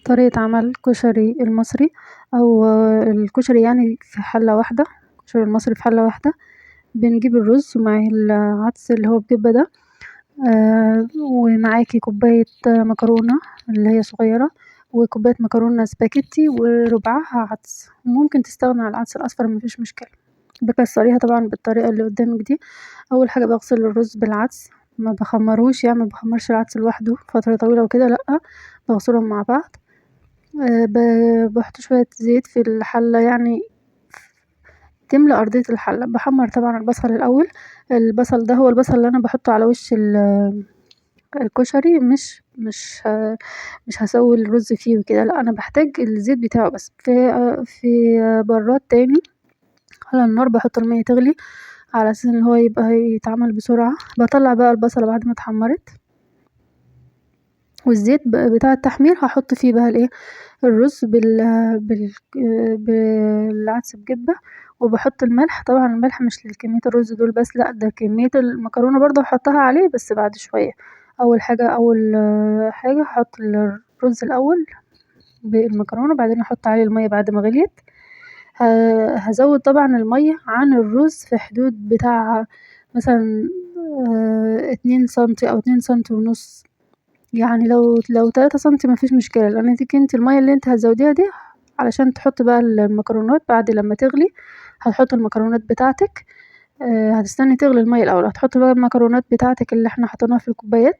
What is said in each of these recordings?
طريقة عمل كشري المصري أو الكشري يعني في حلة واحدة، الكشري المصري في حلة واحدة. بنجيب الرز ومعاه العدس اللي هو بجبة ده، ومعاكي كوباية مكرونة اللي هي صغيرة، وكوباية مكرونة سباجيتي وربعها عدس، وممكن تستغنى عن العدس الأصفر مفيش مشكلة. بكسريها طبعا بالطريقة اللي قدامك دي. أول حاجة بغسل الرز بالعدس، ما بخمروش يعني، ما بخمرش العدس لوحده فترة طويلة وكده لأ، بغسلهم مع بعض. باحط شوية زيت في الحلة يعني تملى أرضية الحلة. باحمر طبعا البصل الأول، البصل ده هو البصل اللي أنا باحطه على وش الكشري، مش هاسوي الرز فيه وكده لأ، أنا باحتاج الزيت بتاعه بس. في براد تاني على النار باحط المية تغلي على أساس ان هو يبقى يتعمل بسرعة. باطلع بقى البصلة بعد ما اتحمرت، والزيت بتاع التحمير هاحط فيه بقى الرز بال بالعدس بجبة، وباحط الملح. طبعا الملح مش لكمية الرز دول بس لأ، ده كمية المكرونة برضه هاحطها عليه بس بعد شوية. أول حاجة هاحط الرز الأول بالمكرونة، بعدين هاحط عليه المية بعد ما غليت. هازود طبعا المية عن الرز في حدود بتاع مثلا 2 سنتي أو 2 سنتي ونص، يعني لو 3 سنتي مفيش مشكلة، لأن ديكِ انتِ المية اللي انتِ هتزوديها دي علشان تحطي بقى المكرونات بعد لما تغلي. هتحطي المكرونات بتاعتك، هتستني تغلي المية الأول، هتحطي بقى المكرونات بتاعتك اللي احنا حطيناها في الكوبايات.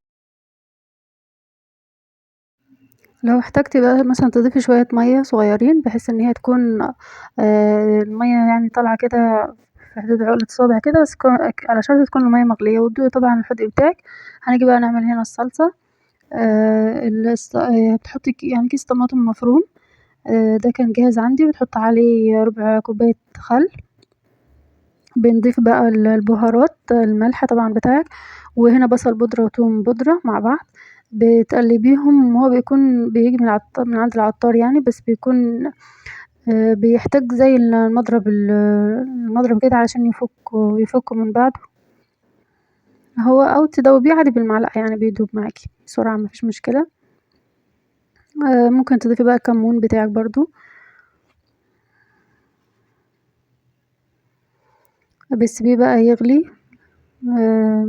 لو احتاجتي بقى مثلا تضيفي شوية مية صغيرين بحيث ان هي تكون المية يعني طالعة كده في حدود عقلة صابع كده، بس على شرط تكون المية مغلية، وتدوقي طبعا الحدق بتاعك. هنيجي بقى نعمل هنا الصلصة. بتحطي يعني كيس طماطم مفروم، ده كان جاهز عندي. بتحط عليه ربع كوباية خل، بنضيف بقى البهارات، الملح طبعا بتاعك، وهنا بصل بودرة وتوم بودرة مع بعض. بتقلبيهم، هو بيجي من عند العطار يعني، بس بيكون بيحتاج زي المضرب كده علشان يفك من بعضه. هو أو تدوبيه عادي بالمعلقة يعني بيدوب معاكي بسرعة مفيش مشكلة. ممكن تضيفي بقى الكمون بتاعك برضو. بتسيبيه بقى يغلي،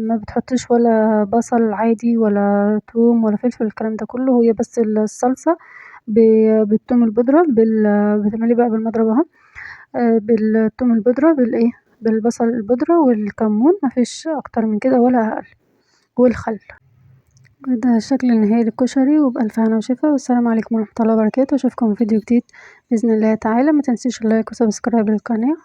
ما بتحطيش ولا بصل عادي ولا توم ولا فلفل الكلام ده كله، هي بس الصلصة بالثوم البودرة بتعمليه بقى بالمضرب اهو، بالثوم البودرة بالبصل البودرة والكمون، مفيش اكتر من كده ولا اقل، والخل. ده الشكل النهائي للكشري، وبألف هنا وشفا، والسلام عليكم ورحمة الله وبركاته. اشوفكم في فيديو جديد بإذن الله تعالى. متنسيش اللايك وسبسكرايب للقناة.